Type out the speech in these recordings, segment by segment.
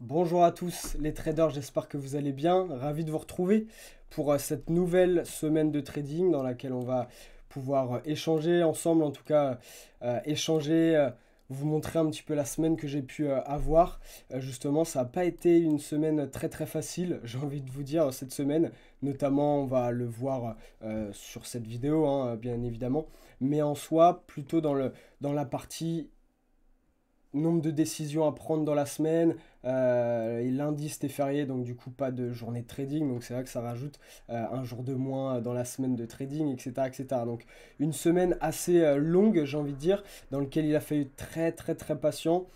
Bonjour à tous les traders, j'espère que vous allez bien. Ravi de vous retrouver pour cette nouvelle semaine de trading dans laquelle on va pouvoir échanger ensemble, en tout cas échanger, vous montrer un petit peu la semaine que j'ai pu avoir. Justement, ça n'a pas été une semaine très très facile, j'ai envie de vous dire, cette semaine. Notamment, on va le voir sur cette vidéo, hein, bien évidemment. Mais en soi, plutôt dans la partie nombre de décisions à prendre dans la semaine. Et lundi, c'était férié, donc du coup, pas de journée de trading. Donc c'est vrai que ça rajoute un jour de moins dans la semaine de trading, etc. etc. Donc une semaine assez longue, j'ai envie de dire, dans laquelle il a fallu être très, très, très patient.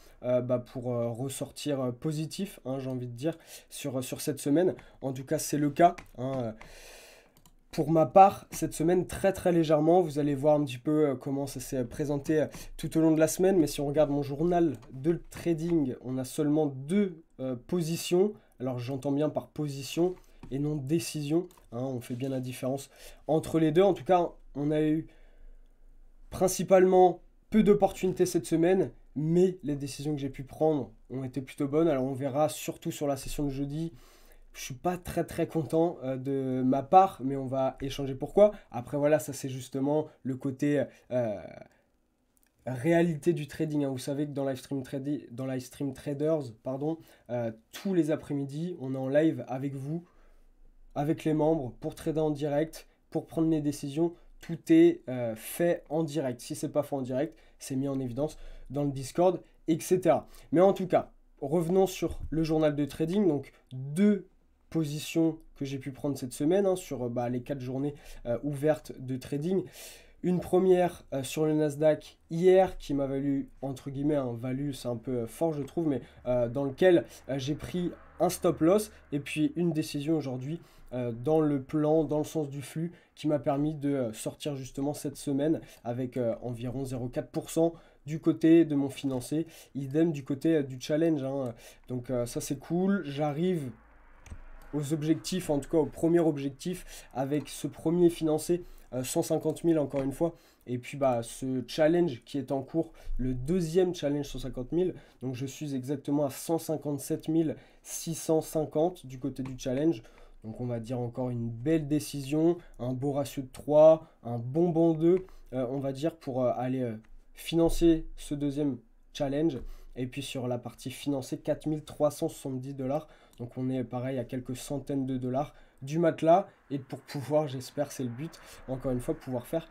Pour ressortir positif, hein, j'ai envie de dire, sur cette semaine. En tout cas, c'est le cas, hein. Pour ma part, cette semaine, très très légèrement, vous allez voir un petit peu comment ça s'est présenté tout au long de la semaine. Mais si on regarde mon journal de trading, on a seulement deux positions. Alors j'entends bien par position et non décision, hein, on fait bien la différence entre les deux. En tout cas, on a eu principalement peu d'opportunités cette semaine, mais les décisions que j'ai pu prendre ont été plutôt bonnes. Alors on verra surtout sur la session de jeudi. Je suis pas très très content de ma part, mais on va échanger pourquoi. Après voilà, ça c'est justement le côté réalité du trading, hein. Vous savez que dans Livestream Traders, pardon, tous les après-midi, on est en live avec vous, avec les membres, pour trader en direct, pour prendre mes décisions. Tout est fait en direct. Si c'est pas fait en direct, c'est mis en évidence dans le Discord, etc. Mais en tout cas, revenons sur le journal de trading. Donc deux positions que j'ai pu prendre cette semaine, hein, sur les 4 journées ouvertes de trading. Une première sur le Nasdaq hier qui m'a valu, entre guillemets, un value, c'est un peu fort je trouve, mais dans lequel j'ai pris un stop loss et puis une décision aujourd'hui dans le plan, dans le sens du flux qui m'a permis de sortir justement cette semaine avec environ 0,4% du côté de mon financé, idem du côté du challenge, hein. Donc ça c'est cool, j'arrive aux objectifs, en tout cas au premier objectif, avec ce premier financé 150 000 encore une fois. Et puis ce challenge qui est en cours, le deuxième challenge 150 000. Donc je suis exactement à 157 650 du côté du challenge. Donc on va dire encore une belle décision, un beau ratio de 3, un bon banc 2, on va dire, pour aller financer ce deuxième challenge. Et puis sur la partie financée, 4 370 dollars. Donc on est pareil à quelques centaines de dollars du matelas. Et pour pouvoir, j'espère, c'est le but, encore une fois, pouvoir faire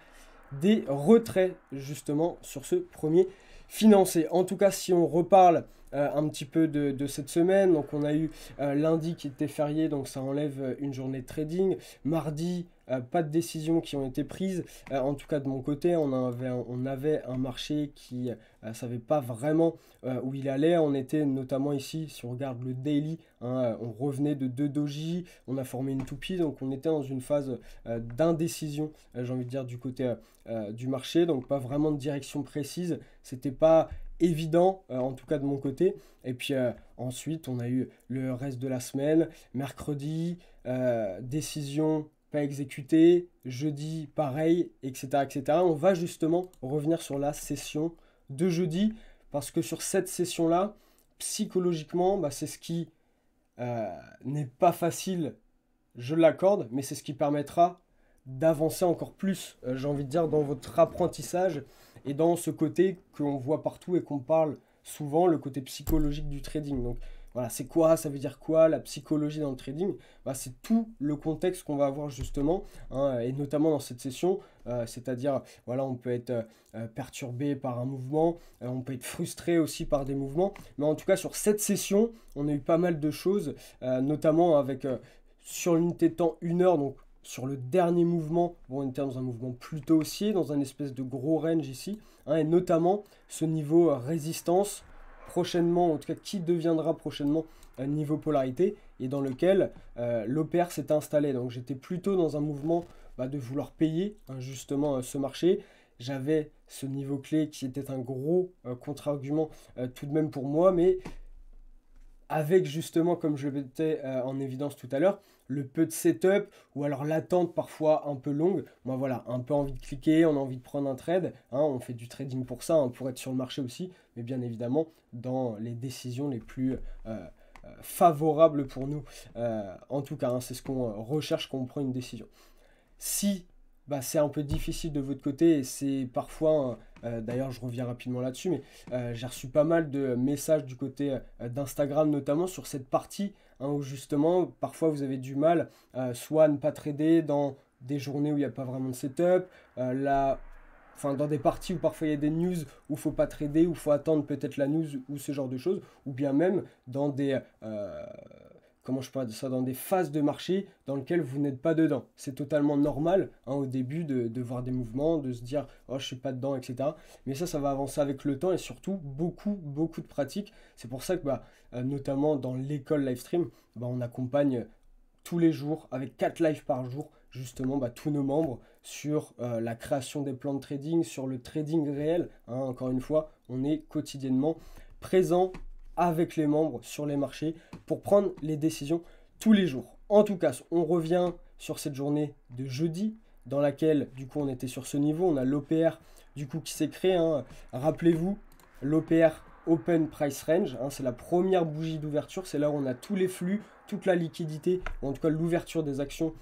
des retraits justement sur ce premier financé. En tout cas, si on reparle un petit peu de cette semaine, donc on a eu lundi qui était férié, donc ça enlève une journée de trading. Mardi, pas de décisions qui ont été prises. En tout cas, de mon côté, on avait un marché qui ne savait pas vraiment où il allait. On était notamment ici, si on regarde le daily, hein, on revenait de 2 doji, on a formé une toupie, donc on était dans une phase d'indécision, j'ai envie de dire, du côté du marché, donc pas vraiment de direction précise. C'était pas évident, en tout cas de mon côté. Et puis ensuite, on a eu le reste de la semaine. Mercredi, décision pas exécutée. Jeudi, pareil, etc., etc. On va justement revenir sur la session de jeudi, parce que sur cette session-là, psychologiquement, c'est ce qui n'est pas facile, je l'accorde, mais c'est ce qui permettra d'avancer encore plus, j'ai envie de dire, dans votre apprentissage et dans ce côté qu'on voit partout et qu'on parle souvent, le côté psychologique du trading. Donc voilà, c'est quoi, ça veut dire quoi la psychologie dans le trading? C'est tout le contexte qu'on va avoir justement, hein, et notamment dans cette session, c'est-à-dire, voilà, on peut être perturbé par un mouvement, on peut être frustré aussi par des mouvements, mais en tout cas sur cette session, on a eu pas mal de choses, notamment avec sur l'unité de temps 1 heure, donc sur le dernier mouvement, bon, on était dans un mouvement plutôt haussier, dans un espèce de gros range ici, hein, et notamment ce niveau résistance, prochainement, en tout cas qui deviendra prochainement niveau polarité, et dans lequel l'OPR s'est installé. Donc j'étais plutôt dans un mouvement de vouloir payer, hein, justement ce marché. J'avais ce niveau clé qui était un gros contre-argument tout de même pour moi, mais avec justement, comme je le mettais en évidence tout à l'heure, le peu de setup ou alors l'attente parfois un peu longue. Moi voilà, un peu envie de cliquer, on a envie de prendre un trade, hein, on fait du trading pour ça, hein, pour être sur le marché aussi, mais bien évidemment dans les décisions les plus favorable pour nous. En tout cas, hein, c'est ce qu'on recherche quand on prend une décision. Si c'est un peu difficile de votre côté et c'est parfois, d'ailleurs je reviens rapidement là-dessus, mais j'ai reçu pas mal de messages du côté d'Instagram notamment sur cette partie hein, où justement parfois vous avez du mal soit à ne pas trader dans des journées où il n'y a pas vraiment de setup, enfin, dans des parties où parfois il y a des news où il ne faut pas trader, où il faut attendre peut-être la news ou ce genre de choses, ou bien même dans des, comment je pourrais dire ça, dans des phases de marché dans lesquelles vous n'êtes pas dedans. C'est totalement normal hein, au début de voir des mouvements, de se dire oh je suis pas dedans, etc. Mais ça va avancer avec le temps et surtout beaucoup, beaucoup de pratique. C'est pour ça que notamment dans l'école Livestream, on accompagne tous les jours avec 4 lives par jour justement tous nos membres sur la création des plans de trading, sur le trading réel. Hein, encore une fois, on est quotidiennement présent avec les membres sur les marchés pour prendre les décisions tous les jours. En tout cas, on revient sur cette journée de jeudi dans laquelle du coup on était sur ce niveau. On a l'OPR du coup qui s'est créé. Hein. Rappelez-vous, l'OPR Open Price Range, hein, c'est la première bougie d'ouverture. C'est là où on a tous les flux, toute la liquidité, ou en tout cas l'ouverture des actions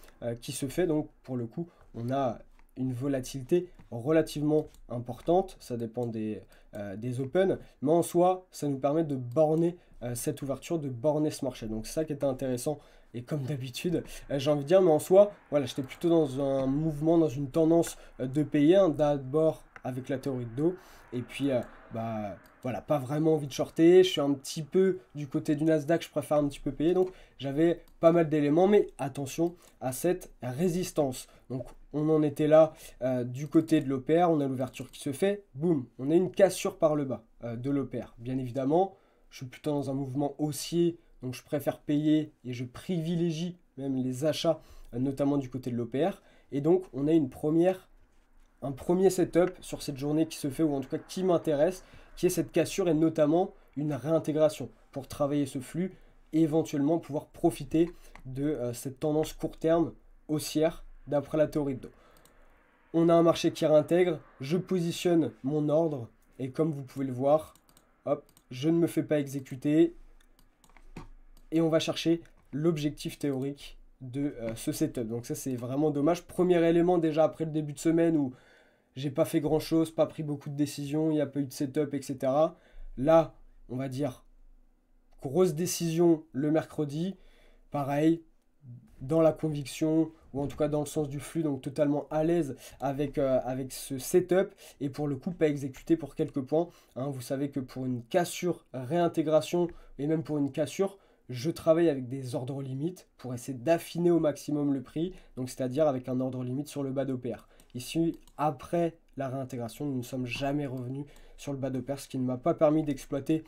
qui se fait. Donc pour le coup, on a une volatilité relativement importante, ça dépend des open, mais en soi, ça nous permet de borner cette ouverture, de borner ce marché. Donc c'est ça qui était intéressant, et comme d'habitude, j'ai envie de dire, mais en soi, voilà, j'étais plutôt dans un mouvement, dans une tendance de payer, hein, d'abord avec la théorie de dos, et puis voilà, pas vraiment envie de shorter, je suis un petit peu du côté du Nasdaq, je préfère un petit peu payer, donc j'avais pas mal d'éléments, mais attention à cette résistance. Donc on en était là du côté de l'OPR, on a l'ouverture qui se fait, boum, on a une cassure par le bas de l'OPR. Bien évidemment, je suis plutôt dans un mouvement haussier, donc je préfère payer et je privilégie même les achats, notamment du côté de l'OPR. Et donc on a un premier setup sur cette journée qui se fait, ou en tout cas qui m'intéresse, qui est cette cassure et notamment une réintégration pour travailler ce flux et éventuellement pouvoir profiter de cette tendance court terme haussière d'après la théorie de dos. On a un marché qui réintègre, je positionne mon ordre et comme vous pouvez le voir, hop, je ne me fais pas exécuter et on va chercher l'objectif théorique de ce setup. Donc ça c'est vraiment dommage. Premier élément déjà après le début de semaine où j'ai pas fait grand chose, pas pris beaucoup de décisions, il n'y a pas eu de setup, etc. Là, on va dire grosse décision le mercredi, pareil, dans la conviction, ou en tout cas dans le sens du flux, donc totalement à l'aise avec ce setup, et pour le coup pas exécuté pour quelques points. Hein. Vous savez que pour une cassure, réintégration, et même pour une cassure, je travaille avec des ordres limites pour essayer d'affiner au maximum le prix, donc c'est-à-dire avec un ordre limite sur le bas d'OPR. Ici, après la réintégration, nous ne sommes jamais revenus sur le bas d'OPR, ce qui ne m'a pas permis d'exploiter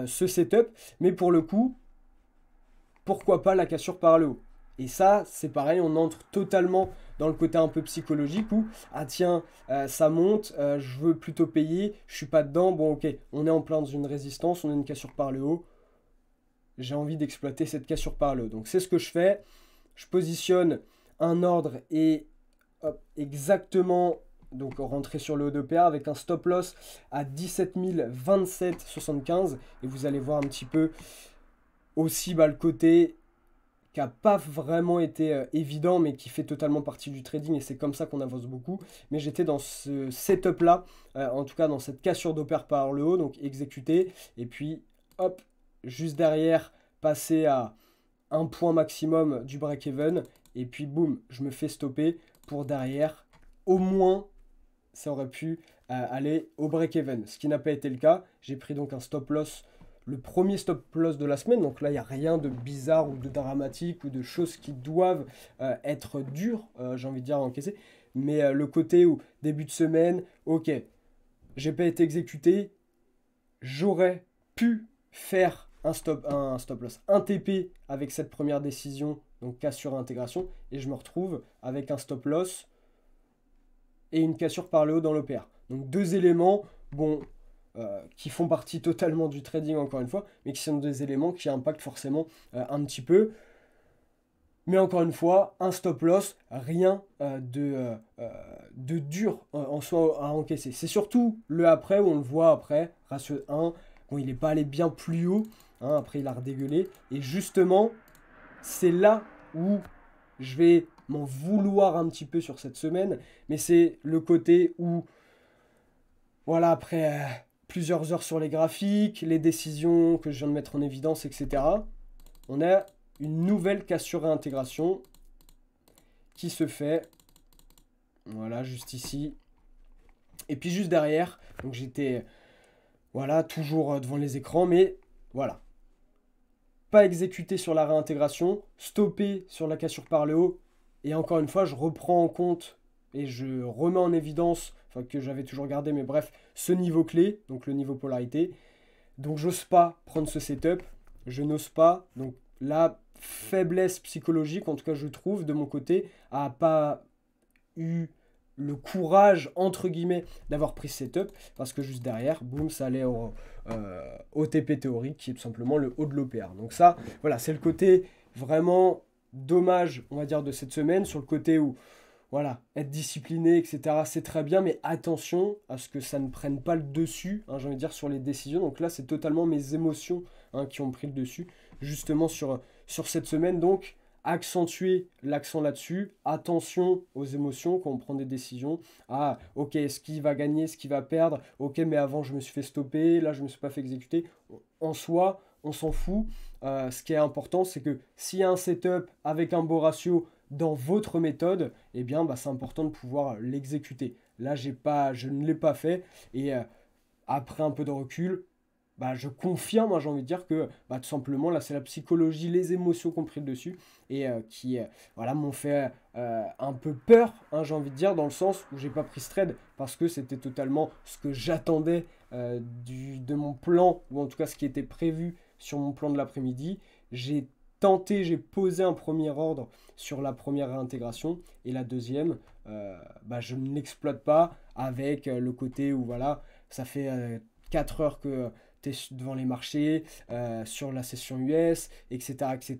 ce setup, mais pour le coup, pourquoi pas la cassure par le haut. Et ça, c'est pareil, on entre totalement dans le côté un peu psychologique où, ah tiens, ça monte, je veux plutôt payer, je suis pas dedans, bon ok, on est en plein dans une résistance, on a une cassure par le haut, j'ai envie d'exploiter cette cassure par le haut. Donc c'est ce que je fais, je positionne un ordre et hop, exactement, donc rentrer sur le haut d'OPR avec un stop loss à 17 27,75 et vous allez voir un petit peu aussi le côté qui n'a pas vraiment été évident, mais qui fait totalement partie du trading, et c'est comme ça qu'on avance beaucoup. Mais j'étais dans ce setup-là, en tout cas dans cette cassure d'OPR par le haut, donc exécuté, et puis hop, juste derrière, passer à un point maximum du break-even, et puis boum, je me fais stopper pour derrière, au moins, ça aurait pu aller au break-even, ce qui n'a pas été le cas. J'ai pris donc un stop loss, le premier stop loss de la semaine, donc là il n'y a rien de bizarre ou de dramatique ou de choses qui doivent être dures, j'ai envie de dire, à encaisser, mais le côté où début de semaine, ok, j'ai pas été exécuté, j'aurais pu faire un stop loss, un TP avec cette première décision, donc cassure intégration, et je me retrouve avec un stop loss et une cassure par le haut dans l'OPR. Donc deux éléments, bon, qui font partie totalement du trading encore une fois, mais qui sont des éléments qui impactent forcément un petit peu. Mais encore une fois, un stop loss, rien de dur en soi à encaisser. C'est surtout le après où on le voit après, ratio 1, bon, il n'est pas allé bien plus haut, hein, après, il a redégueulé. Et justement, c'est là où je vais m'en vouloir un petit peu sur cette semaine. Mais c'est le côté où, voilà, après plusieurs heures sur les graphiques, les décisions que je viens de mettre en évidence, etc., on a une nouvelle cassure réintégration qui se fait. Voilà, juste ici. Et puis juste derrière, donc j'étais, voilà, toujours devant les écrans, mais voilà. Pas exécuté sur la réintégration, stoppé sur la cassure par le haut. Et encore une fois, je reprends en compte et je remets en évidence, enfin que j'avais toujours gardé, mais bref, ce niveau clé, donc le niveau polarité. Donc j'ose pas prendre ce setup, je n'ose pas. Donc la faiblesse psychologique, en tout cas je trouve, de mon côté, a pas eu le courage, entre guillemets, d'avoir pris ce setup, parce que juste derrière, boum, ça allait au TP théorique, qui est tout simplement le haut de l'OPR. Donc ça, voilà, c'est le côté vraiment dommage, on va dire, de cette semaine, sur le côté où, voilà, être discipliné, etc., c'est très bien, mais attention à ce que ça ne prenne pas le dessus, hein, j'ai envie de dire, sur les décisions. Donc là, c'est totalement mes émotions, hein, qui ont pris le dessus, justement sur cette semaine. Donc, accentuer l'accent là-dessus. Attention aux émotions quand on prend des décisions. Ah, ok, ce qui va gagner, ce qui va perdre. Ok, mais avant, je me suis fait stopper. Là, je ne me suis pas fait exécuter. En soi, on s'en fout. Ce qui est important, c'est que s'il y a un setup avec un beau ratio dans votre méthode, eh bien, bah, c'est important de pouvoir l'exécuter. Là, je ne l'ai pas fait. Et après un peu de recul, bah, je confirme, hein, j'ai envie de dire que bah, tout simplement, là, c'est la psychologie, les émotions qui ont pris le dessus et qui voilà, m'ont fait un peu peur, hein, j'ai envie de dire, dans le sens où j'ai pas pris ce trade parce que c'était totalement ce que j'attendais de mon plan, ou en tout cas ce qui était prévu sur mon plan de l'après-midi. J'ai tenté, j'ai posé un premier ordre sur la première réintégration et la deuxième, bah, je ne l'exploite pas avec le côté où voilà, ça fait 4 heures que tu es devant les marchés, sur la session US, etc., etc.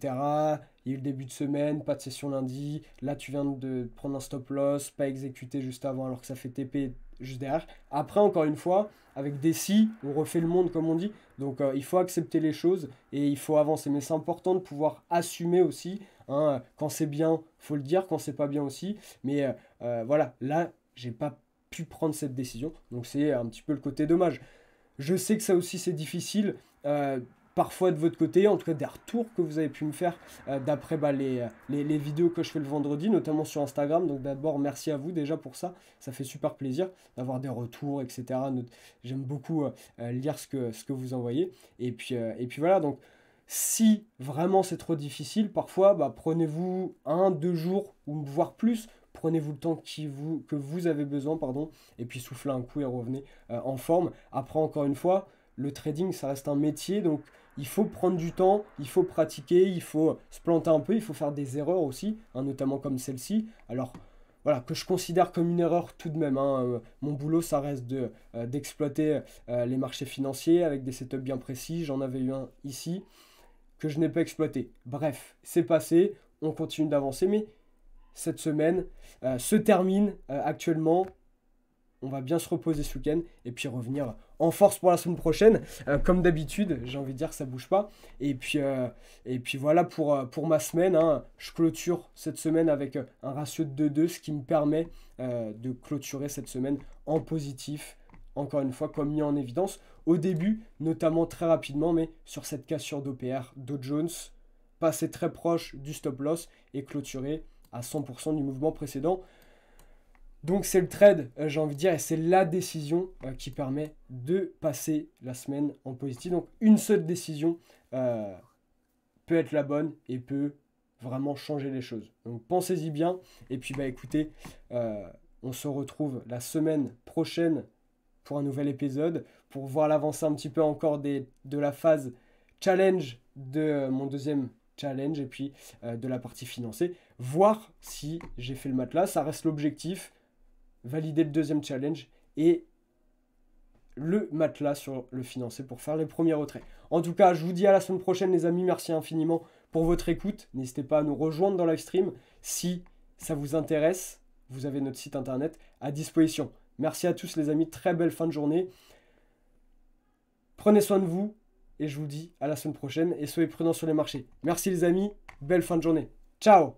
Il y a eu le début de semaine, pas de session lundi. Là, tu viens de prendre un stop loss, pas exécuté juste avant alors que ça fait TP juste derrière. Après, encore une fois, avec des si, on refait le monde comme on dit. Donc, il faut accepter les choses et il faut avancer. Mais c'est important de pouvoir assumer aussi. Hein, quand c'est bien, faut le dire. Quand c'est pas bien aussi. Mais voilà, là, j'ai pas pu prendre cette décision. Donc, c'est un petit peu le côté dommage. Je sais que ça aussi c'est difficile, parfois de votre côté, en tout cas des retours que vous avez pu me faire d'après bah, les vidéos que je fais le vendredi, notamment sur Instagram. Donc d'abord merci à vous déjà pour ça, ça fait super plaisir d'avoir des retours, etc. J'aime beaucoup lire ce que vous envoyez. Et puis voilà, donc si vraiment c'est trop difficile, parfois bah, prenez-vous 1, 2 jours ou voire plus. Prenez-vous le temps que vous avez besoin, pardon, et puis soufflez un coup et revenez en forme. Après, encore une fois, le trading, ça reste un métier, donc il faut prendre du temps, il faut pratiquer, il faut se planter un peu, il faut faire des erreurs aussi, hein, notamment comme celle-ci. Alors, voilà, que je considère comme une erreur tout de même, hein. Mon boulot, ça reste d'exploiter les marchés financiers avec des setups bien précis. J'en avais eu un ici que je n'ai pas exploité. Bref, c'est passé, on continue d'avancer, mais cette semaine se termine actuellement. On va bien se reposer ce week-end et puis revenir en force pour la semaine prochaine. Comme d'habitude, j'ai envie de dire que ça bouge pas. Et puis voilà pour ma semaine, hein. Je clôture cette semaine avec un ratio de 2-2, ce qui me permet de clôturer cette semaine en positif. Encore une fois, comme mis en évidence au début, notamment très rapidement, mais sur cette cassure d'OPR, Dow Jones, passer très proche du stop loss et clôturer à 100% du mouvement précédent. Donc c'est le trade, j'ai envie de dire, et c'est la décision qui permet de passer la semaine en positif. Donc une seule décision peut être la bonne et peut vraiment changer les choses. Donc pensez-y bien. Et puis bah écoutez, on se retrouve la semaine prochaine pour un nouvel épisode, pour voir l'avancée un petit peu encore de la phase challenge de mon deuxième challenge et puis de la partie financée. Voir si j'ai fait le matelas, ça reste l'objectif. Valider le deuxième challenge et le matelas sur le financé pour faire les premiers retraits. En tout cas, je vous dis à la semaine prochaine les amis, merci infiniment pour votre écoute. N'hésitez pas à nous rejoindre dans live stream si ça vous intéresse. Vous avez notre site internet à disposition. Merci à tous les amis, très belle fin de journée. Prenez soin de vous Et je vous dis à la semaine prochaine et soyez prudents sur les marchés. Merci les amis, belle fin de journée. Ciao!